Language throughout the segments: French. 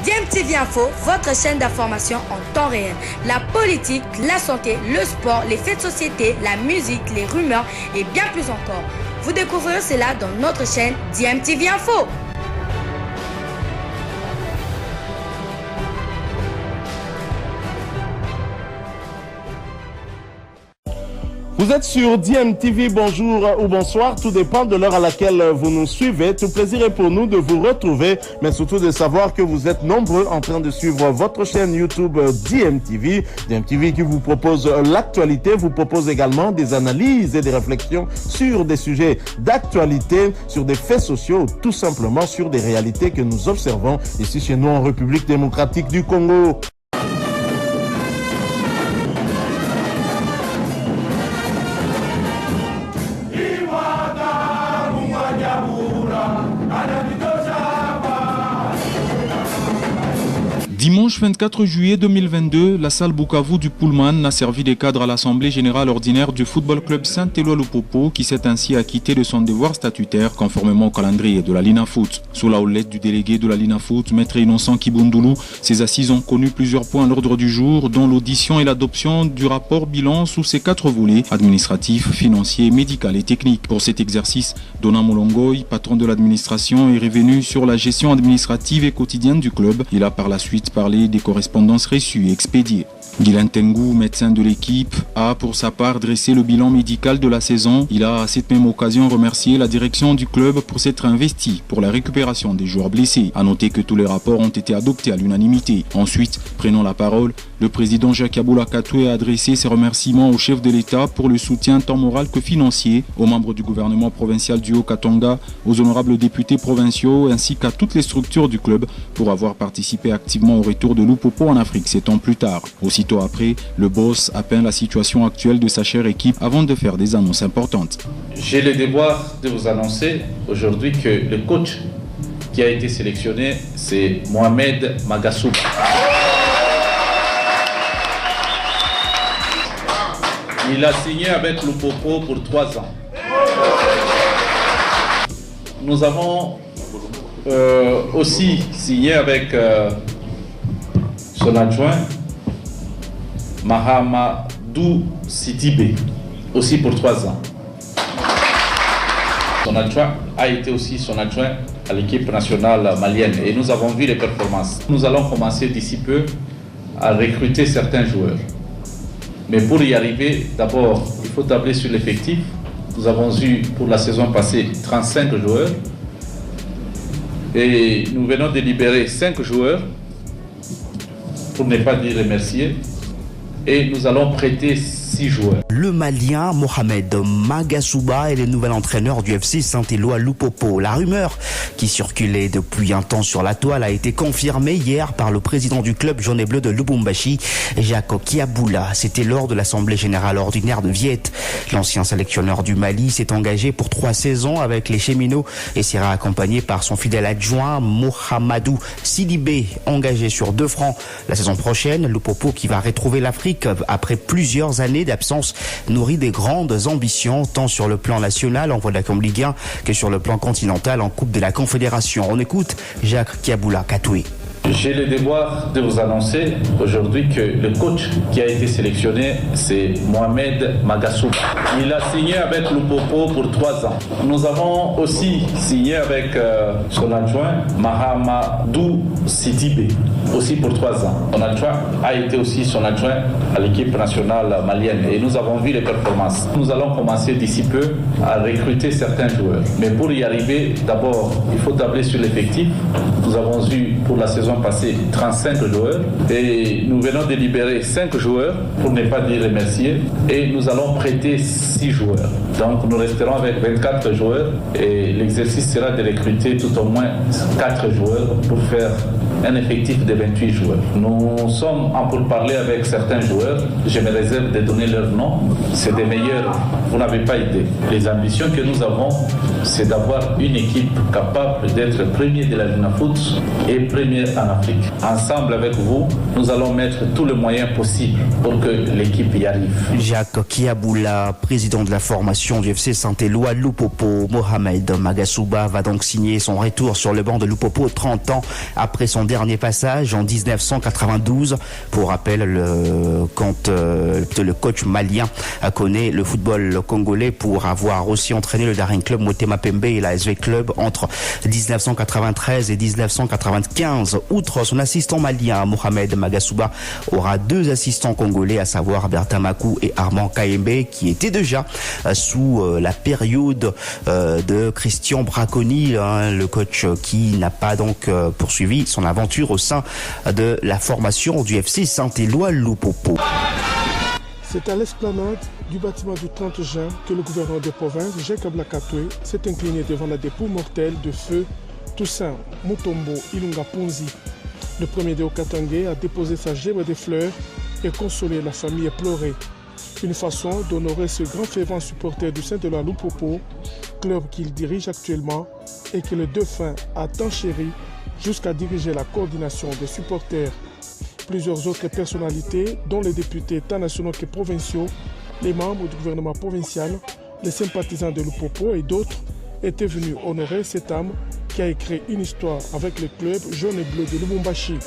DMTV Info, votre chaîne d'information en temps réel. La politique, la santé, le sport, les faits de société, la musique, les rumeurs et bien plus encore. Vous découvrirez cela dans notre chaîne DMTV Info. Vous êtes sur DMTV, bonjour ou bonsoir, tout dépend de l'heure à laquelle vous nous suivez. Tout plaisir est pour nous de vous retrouver, mais surtout de savoir que vous êtes nombreux en train de suivre votre chaîne YouTube DMTV. DMTV qui vous propose l'actualité, vous propose également des analyses et des réflexions sur des sujets d'actualité, sur des faits sociaux, tout simplement sur des réalités que nous observons ici chez nous en République démocratique du Congo. Dimanche 24 juillet 2022, la salle Bukavu du Pullman a servi de cadre à l'Assemblée générale ordinaire du Football Club Saint-Éloi-Lupopo qui s'est ainsi acquitté de son devoir statutaire conformément au calendrier de la Linafoot. Sous la houlette du délégué de la Linafoot, Maître Innocent Kibundulu, ces assises ont connu plusieurs points à l'ordre du jour, dont l'audition et l'adoption du rapport bilan sous ses 4 volets, administratif, financier, médical et technique. Pour cet exercice, Dona Molongoy, patron de l'administration, est revenu sur la gestion administrative et quotidienne du club. Il a par la suite parler des correspondances reçues et expédiées. Guylain Tengu, médecin de l'équipe, a pour sa part dressé le bilan médical de la saison. Il a à cette même occasion remercié la direction du club pour s'être investi pour la récupération des joueurs blessés. A noter que tous les rapports ont été adoptés à l'unanimité. Ensuite, prenant la parole, le président Jacques Yaboula Katoué a adressé ses remerciements au chef de l'État pour le soutien tant moral que financier, aux membres du gouvernement provincial du Haut-Katanga, aux honorables députés provinciaux ainsi qu'à toutes les structures du club pour avoir participé activement au retour de Lupopo en Afrique 7 ans plus tard. Aussitôt après, le boss a peint la situation actuelle de sa chère équipe avant de faire des annonces importantes. J'ai le devoir de vous annoncer aujourd'hui que le coach qui a été sélectionné, c'est Mohamed Magasouba. Il a signé avec Lupopo pour 3 ans. Nous avons aussi signé avec son adjoint Mahamadou Sidibé, aussi pour 3 ans. Son adjoint a été aussi son adjoint à l'équipe nationale malienne et nous avons vu les performances. Nous allons commencer d'ici peu à recruter certains joueurs. Mais pour y arriver, d'abord, il faut tabler sur l'effectif. Nous avons eu pour la saison passée 35 joueurs et nous venons de libérer 5 joueurs, pour ne pas dire remercier, et nous allons prêter 6 joueurs. Le Malien Mohamed Magasouba est le nouvel entraîneur du FC Saint-Éloi-Lupopo. La rumeur qui circulait depuis un temps sur la toile a été confirmée hier par le président du club jaune et bleu de Lubumbashi, Jacques Kiaboula. C'était lors de l'Assemblée générale ordinaire de Viette. L'ancien sélectionneur du Mali s'est engagé pour 3 saisons avec les Cheminots et sera accompagné par son fidèle adjoint Mohamedou Sidibé, engagé sur 2 fronts. La saison prochaine, Lupopo, qui va retrouver l'Afrique après plusieurs années d'absence, nourrit des grandes ambitions tant sur le plan national en Vodacom Ligue 1 que sur le plan continental en Coupe de la Confédération. On écoute Jacques Kiaboula Katoué. J'ai le devoir de vous annoncer aujourd'hui que le coach qui a été sélectionné, c'est Mohamed Magasouba. Il a signé avec Lupopo pour 3 ans. Nous avons aussi signé avec son adjoint Mahamadou Sidibé, aussi pour 3 ans. Son adjoint a été aussi son adjoint à l'équipe nationale malienne et nous avons vu les performances. Nous allons commencer d'ici peu à recruter certains joueurs. Mais pour y arriver, d'abord, il faut tabler sur l'effectif. Nous avons eu pour la saison passée 35 joueurs et nous venons de libérer 5 joueurs, pour ne pas dire remercier, et nous allons prêter 6 joueurs. Donc nous resterons avec 24 joueurs et l'exercice sera de recruter tout au moins 4 joueurs pour faire un effectif de 28 joueurs. Nous sommes en pourparlers avec certains joueurs. Je me réserve de donner leur nom. C'est des meilleurs. Vous n'avez pas idée. Les ambitions que nous avons, c'est d'avoir une équipe capable d'être premier de la Linafoot et premier en Afrique. Ensemble avec vous, nous allons mettre tous les moyens possibles pour que l'équipe y arrive. Jacques Kiaboula, président de la formation du FC Saint-Éloi-Lupopo, Mohamed Magasouba va donc signer son retour sur le banc de Lupopo 30 ans après son dernier passage en 1992. Pour rappel, quand le coach malien connaît le football congolais pour avoir aussi entraîné le Daring Club Motema Pembe et la SV Club entre 1993 et 1995. Outre son assistant malien, Mohamed Magasuba aura deux assistants congolais, à savoir Bertin Makou et Armand Kaembe, qui étaient déjà sous la période de Christian Braconi, le coach qui n'a pas donc poursuivi son aventure au sein de la formation du FC Saint-Éloi Lupopo. C'est à l'esplanade du bâtiment du 30 juin que le gouverneur de province, Jacob Lakatoué, s'est incliné devant la dépouille mortelle de feu Toussaint Mutombo Ilunga Ponzi. Le premier de Okatangé a déposé sa gèbre de fleurs et consolé la famille éplorée. Une façon d'honorer ce grand fervent supporter du Saint-Éloi Lupopo, club qu'il dirige actuellement et que le défunt a tant chéri jusqu'à diriger la coordination des supporters. Plusieurs autres personnalités, dont les députés tant nationaux que provinciaux, les membres du gouvernement provincial, les sympathisants de Lupopo et d'autres, étaient venus honorer cette âme qui a écrit une histoire avec le club jaune et bleu de Lubumbashi.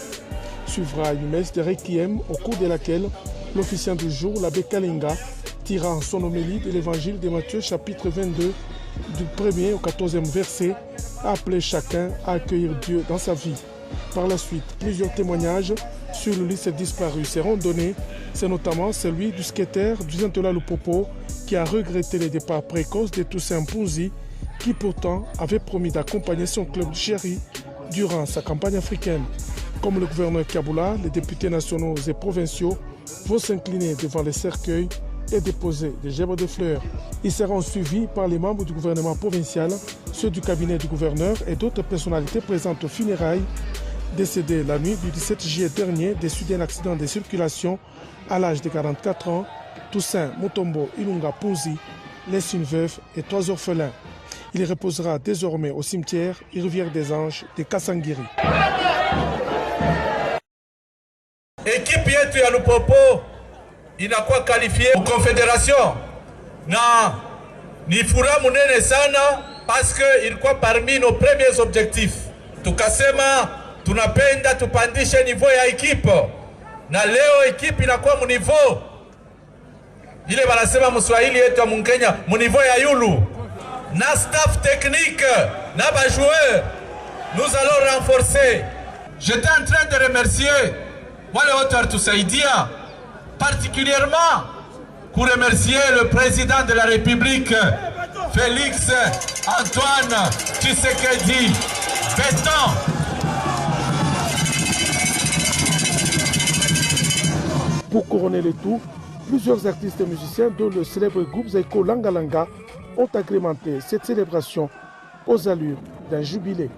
Suivra une messe de requiem au cours de laquelle l'officiant du jour, l'abbé Kalinga, tira en son homélie de l'évangile de Matthieu chapitre 22 du 1er au 14e verset, a appelé chacun à accueillir Dieu dans sa vie. Par la suite, plusieurs témoignages sur le lycée disparu seront donnés. C'est notamment celui du skater du Saint-Éloi Lupopo qui a regretté le départ précoce de Toussaint Mpunzi, qui pourtant avait promis d'accompagner son club chéri durant sa campagne africaine. Comme le gouverneur Kaboula, les députés nationaux et provinciaux vont s'incliner devant les cercueils et déposer des gerbes de fleurs. Ils seront suivis par les membres du gouvernement provincial, ceux du cabinet du gouverneur et d'autres personnalités présentes aux funérailles. Décédé la nuit du 17 juillet dernier déçu d'un accident de circulation à l'âge de 44 ans, Toussaint Mutombo Ilunga Ponzi laisse une veuve et 3 orphelins. Il reposera désormais au cimetière Rivière des Anges de Kasangiri. Équipe yetu ya Lupopo inakuwa qualifiée aux confédération na ni furaha munene sana parce que ilikuwa parmi nos premiers objectifs. Tukasema tunapenda tupandishe niveau ya equipe na leo equipe inakuwa mu niveau ile wanasema mswahili yetu ya Mkenya mu niveau ya yulu na staff technique na ba joueurs nous allons renforcer. J'étais en train de remercier wale wote walitusaidia, particulièrement pour remercier le président de la République, Félix Antoine Tshisekedi Béton. Pour couronner le tout, plusieurs artistes et musiciens, dont le célèbre groupe Zaiko Langa Langa, ont agrémenté cette célébration aux allures d'un jubilé.